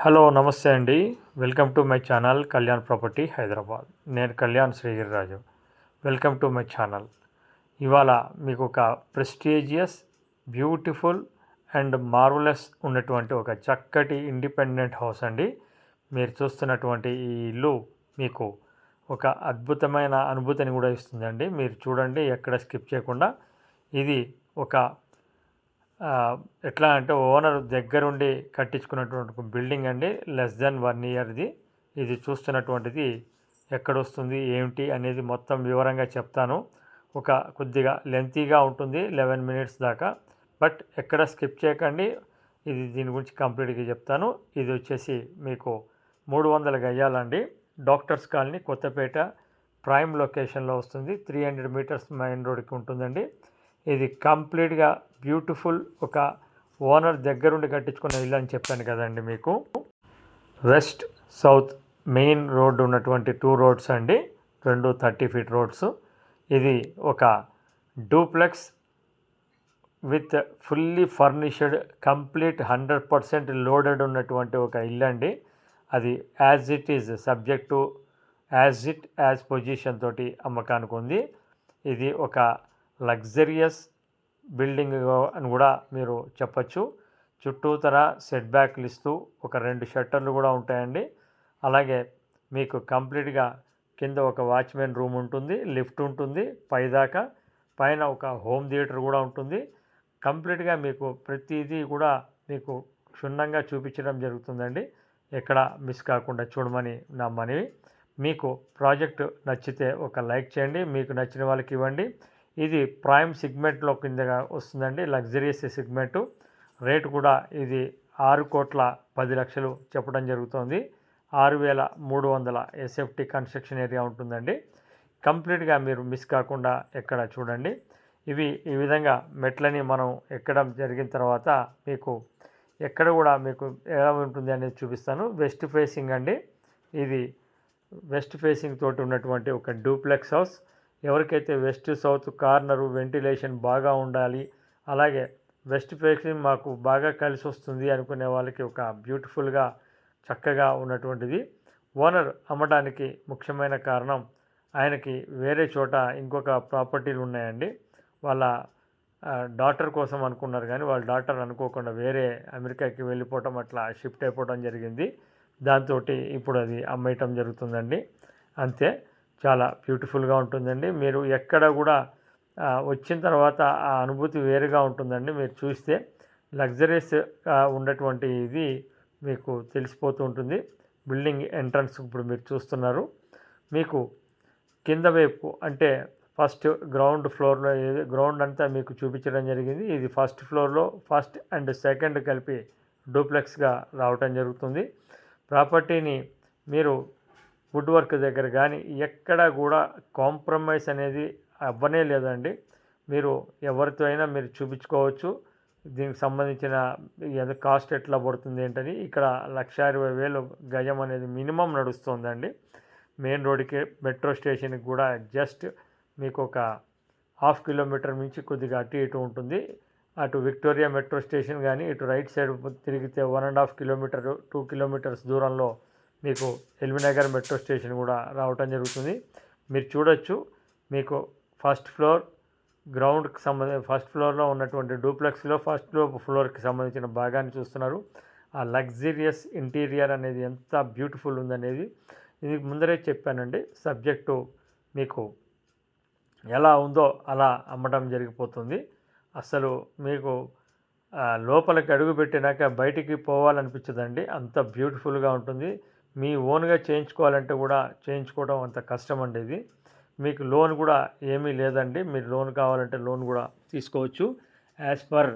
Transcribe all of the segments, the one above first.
Hello నమస్తే అండి. Welcome to my channel Kalyan property Hyderabad. నేను Kalyan Srigiriraju. Welcome to my channel. ఇవాళ మీకు ఒక ప్రెస్టీజియస్, బ్యూటిఫుల్ అండ్ మార్వలస్ ఉన్నటువంటి ఒక చక్కటి ఇండిపెండెంట్ హౌస్ అండి. మీరు చూస్తున్నటువంటి ఈ ఇల్లు మీకు ఒక అద్భుతమైన అనుభూతిని కూడా ఇస్తుందండి. మీరు చూడండి, ఎక్కడ స్కిప్ చేయకుండా. ఇది ఒక ఎట్లా అంటే ఓనర్ దగ్గరుండి కట్టించుకున్నటువంటి ఒక బిల్డింగ్ అండి. Less than 1 ఇయర్ది. ఇది చూస్తున్నటువంటిది ఎక్కడొస్తుంది ఏమిటి అనేది మొత్తం వివరంగా చెప్తాను. ఒక కొద్దిగా లెంతీగా ఉంటుంది, 11 మినిట్స్ దాకా. బట్ ఎక్కడ స్కిప్ చేయకండి. దీని గురించి కంప్లీట్గా చెప్తాను. ఇది వచ్చేసి మీకు 300 గజాలండి. డాక్టర్స్ కాలనీ, కొత్తపేట ప్రైమ్ లొకేషన్లో వస్తుంది. 300 మీటర్స్ మెయిన్ రోడ్కి ఉంటుందండి. ఇది కంప్లీట్గా బ్యూటిఫుల్, ఒక ఓనర్ దగ్గరుండి కట్టించుకున్న ఇల్లు అని చెప్పాను కదండి మీకు. వెస్ట్ సౌత్ మెయిన్ రోడ్డు ఉన్నటువంటి 2 రోడ్స్ అండి, 2 30 ఫీట్ రోడ్స్. ఇది ఒక duplex with fully furnished, complete 100% loaded ఉన్నటువంటి ఒక ఇల్లు అండి. అది as it is subject to as position తోటి అమ్మకానికి ఉంది. ఇది ఒక లగ్జరియస్ బిల్డింగ్ అని కూడా మీరు చెప్పచ్చు. చుట్టూతర సెట్ బ్యాక్లు ఇస్తూ ఒక 2 షట్టర్లు కూడా ఉంటాయండి. అలాగే మీకు కంప్లీట్గా కింద ఒక వాచ్మెన్ రూమ్ ఉంటుంది, లిఫ్ట్ ఉంటుంది పైదాకా. పైన ఒక హోమ్ థియేటర్ కూడా ఉంటుంది. కంప్లీట్గా మీకు ప్రతిదీ కూడా మీకు క్షుణ్ణంగా చూపించడం జరుగుతుందండి. ఎక్కడ మిస్ కాకుండా చూడమని నా మనవి. మీకు ప్రాజెక్టు నచ్చితే ఒక లైక్ చేయండి, మీకు నచ్చిన వాళ్ళకి ఇవ్వండి. ఇది ప్రైమ్ సెగ్మెంట్లో కిందగా వస్తుందండి, లగ్జరియస్ సెగ్మెంటు. రేటు కూడా ఇది 6,10,00,000 చెప్పడం జరుగుతుంది. 6,300 ఎస్ఎఫ్టీ కన్స్ట్రక్షన్ ఏరియా ఉంటుందండి. కంప్లీట్గా మీరు మిస్ కాకుండా ఎక్కడ చూడండి. ఈ విధంగా మెట్లని మనం ఎక్కడం జరిగిన తర్వాత మీకు ఎక్కడ కూడా మీకు ఎలా ఉంటుంది అనేది చూపిస్తాను. వెస్ట్ ఫేసింగ్ అండి. ఇది వెస్ట్ ఫేసింగ్ తోటి ఉన్నటువంటి ఒక డూప్లెక్స్ హౌస్. ఎవరికైతే వెస్ట్ సౌత్ కార్నరు వెంటిలేషన్ బాగా ఉండాలి, అలాగే వెస్ట్ ఫేసింగ్ మాకు బాగా కలిసి వస్తుంది అనుకునే వాళ్ళకి ఒక బ్యూటిఫుల్గా చక్కగా ఉన్నటువంటిది. ఓనర్ అమ్మడానికి ముఖ్యమైన కారణం, ఆయనకి వేరే చోట ఇంకొక ప్రాపర్టీలు ఉన్నాయండి. వాళ్ళ డాటర్ కోసం అనుకున్నారు, కానీ వాళ్ళ డాటర్ అనుకోకుండా వేరే అమెరికాకి వెళ్ళిపోవటం, అట్లా షిఫ్ట్ అయిపోవడం జరిగింది. దాంతో ఇప్పుడు అది అమ్మేయటం జరుగుతుందండి. అంతే, చాలా బ్యూటిఫుల్గా ఉంటుందండి. మీరు ఎక్కడ కూడా వచ్చిన తర్వాత ఆ అనుభూతి వేరుగా ఉంటుందండి. మీరు చూస్తే లగ్జరీస్ ఉన్నటువంటి ఇది మీకు తెలిసిపోతూ ఉంటుంది. బిల్డింగ్ ఎంట్రన్స్ ఇప్పుడు మీరు చూస్తున్నారు. మీకు కింద వైపు అంటే ఫస్ట్ గ్రౌండ్ ఫ్లోర్లో గ్రౌండ్ అంతా మీకు చూపించడం జరిగింది. ఇది ఫస్ట్ ఫ్లోర్లో ఫస్ట్ అండ్ సెకండ్ కలిపి డూప్లెక్స్గా రావటం జరుగుతుంది. ప్రాపర్టీని మీరు వుడ్ వర్క్ దగ్గర కానీ ఎక్కడా కూడా కాంప్రమైజ్ అనేది అవ్వనే లేదండి. మీరు ఎవరితో అయినా మీరు చూపించుకోవచ్చు. దీనికి సంబంధించిన కాస్ట్ ఎట్లా పడుతుంది ఏంటని. ఇక్కడ 1,60,000 గజం అనేది మినిమం నడుస్తుందండి. మెయిన్ రోడ్డుకి, మెట్రో స్టేషన్కి కూడా జస్ట్ మీకు ఒక 1/2 కిలోమీటర్ నుంచి కొద్దిగా అటు ఇటు ఉంటుంది. అటు విక్టోరియా మెట్రో స్టేషన్ కానీ, ఇటు రైట్ సైడ్ తిరిగితే 1.5 కిలోమీటర్ 2 కిలోమీటర్స్ దూరంలో మీకు ఎల్బీనగర్ మెట్రో స్టేషన్ కూడా రావటం జరుగుతుంది. మీరు చూడొచ్చు. మీకు ఫస్ట్ ఫ్లోర్ గ్రౌండ్కి ఫస్ట్ ఫ్లోర్లో ఉన్నటువంటి డూప్లెక్స్లో ఫస్ట్ ఫ్లోర్కి సంబంధించిన భాగాన్ని చూస్తున్నారు. ఆ లగ్జరియస్ ఇంటీరియర్ అనేది ఎంత బ్యూటిఫుల్ ఉందనేది ఇది ముందరే చెప్పానండి. సబ్జెక్టు మీకు ఎలా ఉందో అలా అమ్మడం జరిగిపోతుంది. అసలు మీకు లోపలికి అడుగు పెట్టినాక బయటికి పోవాలనిపించదండి, అంత బ్యూటిఫుల్గా ఉంటుంది. మీ ఓన్గా చేయించుకోవాలంటే కూడా చేయించుకోవడం అంత కష్టం అండి. ఇది మీకు లోన్ కూడా ఏమీ లేదండి. మీరు లోన్ కావాలంటే లోన్ కూడా తీసుకోవచ్చు. యాజ్ పర్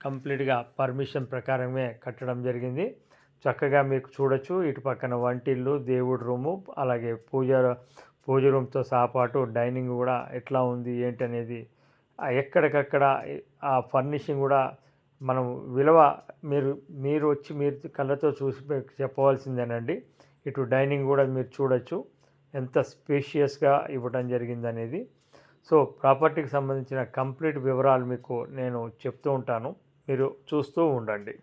కంప్లీట్గా పర్మిషన్ ప్రకారమే కట్టడం జరిగింది. చక్కగా మీకు చూడొచ్చు. ఇటు పక్కన వంటిల్లు, దేవుడి రూము, అలాగే పూజ రూమ్తో సహపాటు డైనింగ్ కూడా ఎట్లా ఉంది ఏంటి అనేది ఎక్కడికక్కడ ఆ ఫర్నిషింగ్ కూడా మనం విలువ మీరు వచ్చి మీరు కళ్ళతో చూసి చెప్పవలసిందేనండి. ఇటు డైనింగ్ కూడా మీరు చూడొచ్చు ఎంత స్పేషియస్గా ఇవ్వడం జరిగిందనేది. సో ప్రాపర్టీకి సంబంధించిన కంప్లీట్ వివరాలు మీకు నేను చెప్తూ ఉంటాను, మీరు చూస్తూ ఉండండి.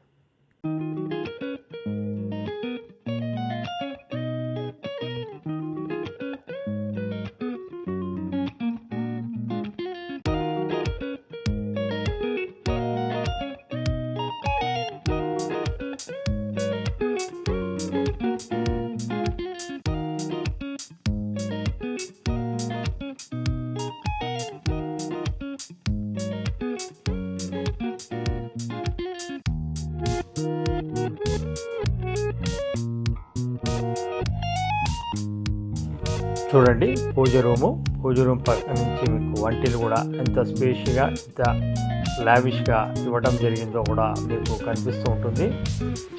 చూడండి పూజ రూమ్ పక్క నుంచి మీకు వంటిలు కూడా ఎంత స్పేషియస్గా ఎంత లావిష్గా ఇవ్వడం జరిగిందో కూడా మీకు కనిపిస్తూ ఉంటుంది.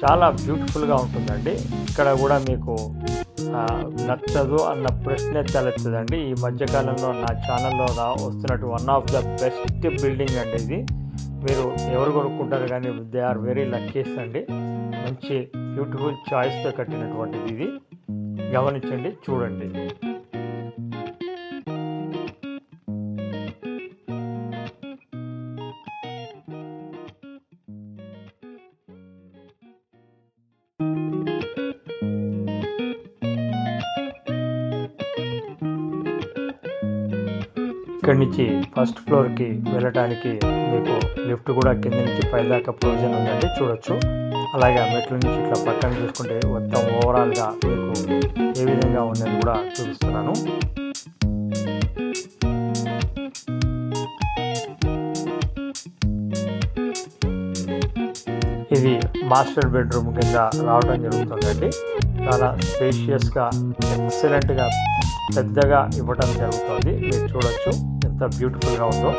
చాలా బ్యూటిఫుల్గా ఉంటుందండి. ఇక్కడ కూడా మీకు నచ్చదు అన్న ప్రశ్నే తలెత్తదండి. ఈ మధ్యకాలంలో నా ఛానల్లో వస్తున్నట్టు one of the best building అండి ఇది. మీరు ఎవరు కొనుక్కుంటారు కానీ దే ఆర్ వెరీ లక్కీస్ అండి. మంచి బ్యూటిఫుల్ చాయిస్తో కట్టినటువంటిది ఇది. గమనించండి, చూడండి. ఇక్కడి నుంచి ఫస్ట్ ఫ్లోర్కి వెళ్ళడానికి మీకు లిఫ్ట్ కూడా కింద నుంచి పైదాకా ప్రొవిజన్ ఉందండి, చూడొచ్చు. అలాగే మెట్ల నుంచి ఇట్లా పక్కన చూసుకుంటే మొత్తం ఓవరాల్గా మీకు ఏ విధంగా ఉందని కూడా చూపిస్తున్నాను. ఇది మాస్టర్ బెడ్రూమ్ కింద రావడం జరుగుతుందండి. చాలా స్పేషియస్గా ఎక్సలెంట్గా పెద్దగా ఇవ్వడం జరుగుతుంది. మీరు చూడొచ్చు ఎంత బ్యూటిఫుల్గా ఉందో.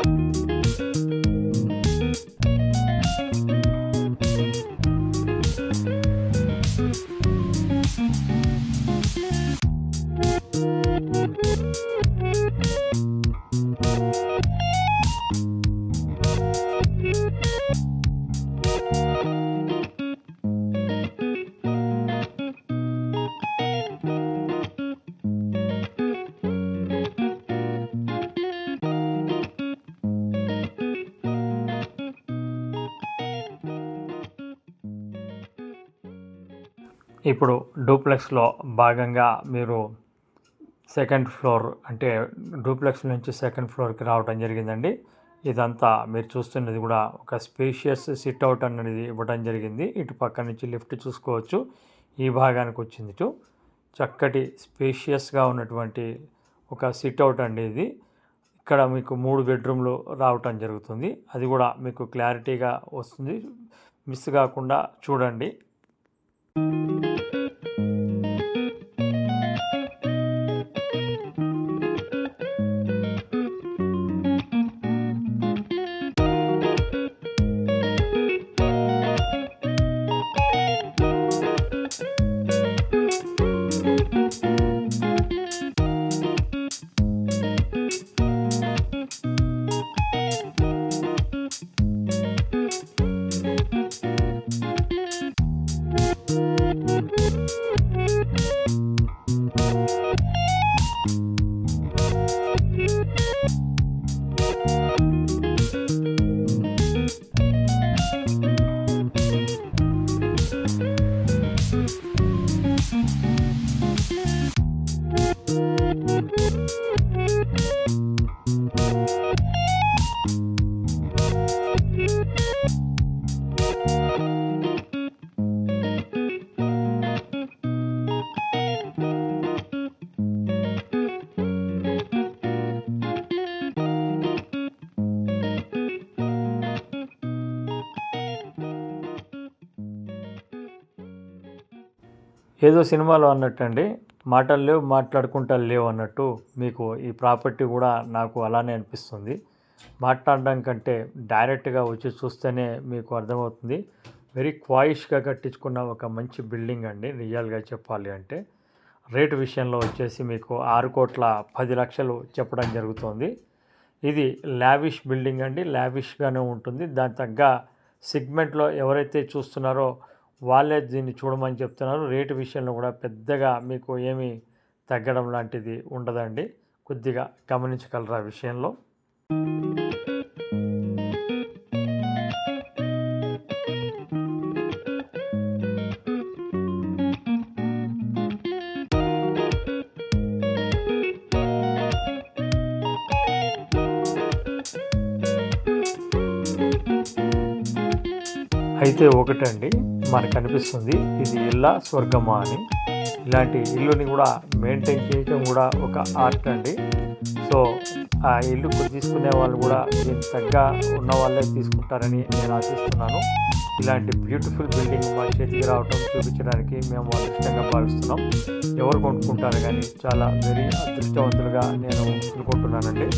ఇప్పుడు డూప్లెక్స్లో భాగంగా మీరు సెకండ్ ఫ్లోర్ అంటే డూప్లెక్స్ నుంచి సెకండ్ ఫ్లోర్కి రావడం జరిగిందండి. ఇదంతా మీరు చూస్తున్నది కూడా ఒక స్పేషియస్ సిట్అవుట్ అనేది ఇవ్వడం జరిగింది. ఇటు పక్క నుంచి లిఫ్ట్ చూసుకోవచ్చు. ఈ భాగానికి వచ్చింది ఇటు చక్కటి స్పేషియస్గా ఉన్నటువంటి ఒక సిట్అవుట్ అండి ఇది. ఇక్కడ మీకు 3 బెడ్రూమ్లు రావటం జరుగుతుంది. అది కూడా మీకు క్లారిటీగా వస్తుంది, మిస్ కాకుండా చూడండి. ఏదో సినిమాలో అన్నట్టండి, మాటలు లేవు మాట్లాడుకుంటా లేవు అన్నట్టు మీకు ఈ ప్రాపర్టీ కూడా నాకు అలానే అనిపిస్తుంది. మాట్లాడడం కంటే డైరెక్ట్గా వచ్చి చూస్తేనే మీకు అర్థమవుతుంది. వెరీ క్వాయిష్గా కట్టించుకున్న ఒక మంచి బిల్డింగ్ అండి. రియల్గా చెప్పాలి అంటే రేటు విషయంలో వచ్చేసి మీకు 6,10,00,000 చెప్పడం జరుగుతుంది. ఇది లావిష్ బిల్డింగ్ అండి, లావిష్గానే ఉంటుంది. దాని తగ్గ సెగ్మెంట్లో ఎవరైతే చూస్తున్నారో వాళ్ళే దీన్ని చూడమని చెప్తున్నారు. రేటు విషయంలో కూడా పెద్దగా మీకు ఏమీ తగ్గడం లాంటిది ఉండదండి. కొద్దిగా గమనించగలరా విషయంలో. అయితే ఒకటండి మనకు అనిపిస్తుంది, ఇది ఇల్లా స్వర్గమా అని. ఇలాంటి ఇల్లుని కూడా మెయింటైన్ చేయడం కూడా ఒక ఆర్ట్ అండి. సో ఆ ఇల్లు తీసుకునే వాళ్ళు కూడా దీనికి తగ్గ ఉన్న వాళ్ళే తీసుకుంటారని నేను ఆశిస్తున్నాను. ఇలాంటి బ్యూటిఫుల్ బిల్డింగ్ మా చేతికి రావటం చూపించడానికి మేము అదృష్టంగా భావిస్తున్నాం. ఎవరు కొనుక్కుంటారు కానీ చాలా వెరీ అదృష్టవంతులుగా నేను అనుకుంటున్నానండి.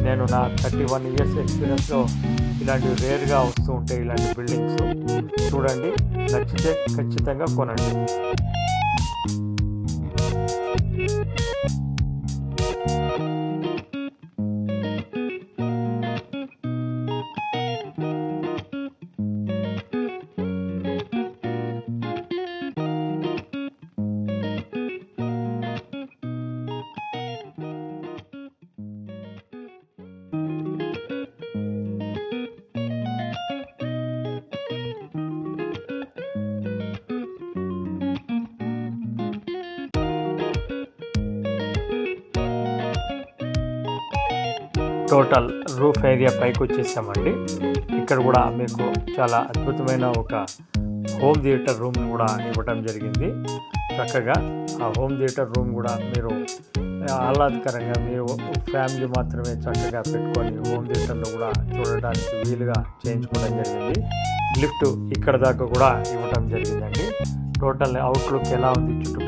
నేను నా 31 ఇయర్స్ ఎక్స్పీరియన్స్లో ఇలాంటివి రేర్గా వస్తూ ఉంటాయి. ఇలాంటి బిల్డింగ్స్ చూడండి, నచ్చితే ఖచ్చితంగా కొనండి. టోటల్ రూఫ్ ఏరియా పైకి వచ్చేసామండి. ఇక్కడ కూడా మీకు చాలా అద్భుతమైన ఒక హోమ్ థియేటర్ రూమ్ కూడా ఇవ్వటం జరిగింది. చక్కగా ఆ హోమ్ థియేటర్ రూమ్ కూడా మీరు ఆహ్లాదకరంగా మీరు ఫ్యామిలీ మాత్రమే చక్కగా పెట్టుకొని హోమ్ థియేటర్లో కూడా చూడడానికి వీలుగా చేయించుకోవడం జరిగింది. లిఫ్ట్ ఇక్కడ దాకా కూడా ఇవ్వటం జరిగిందండి. టోటల్ అవుట్లుక్ ఎలా ఉంది, చుట్టూ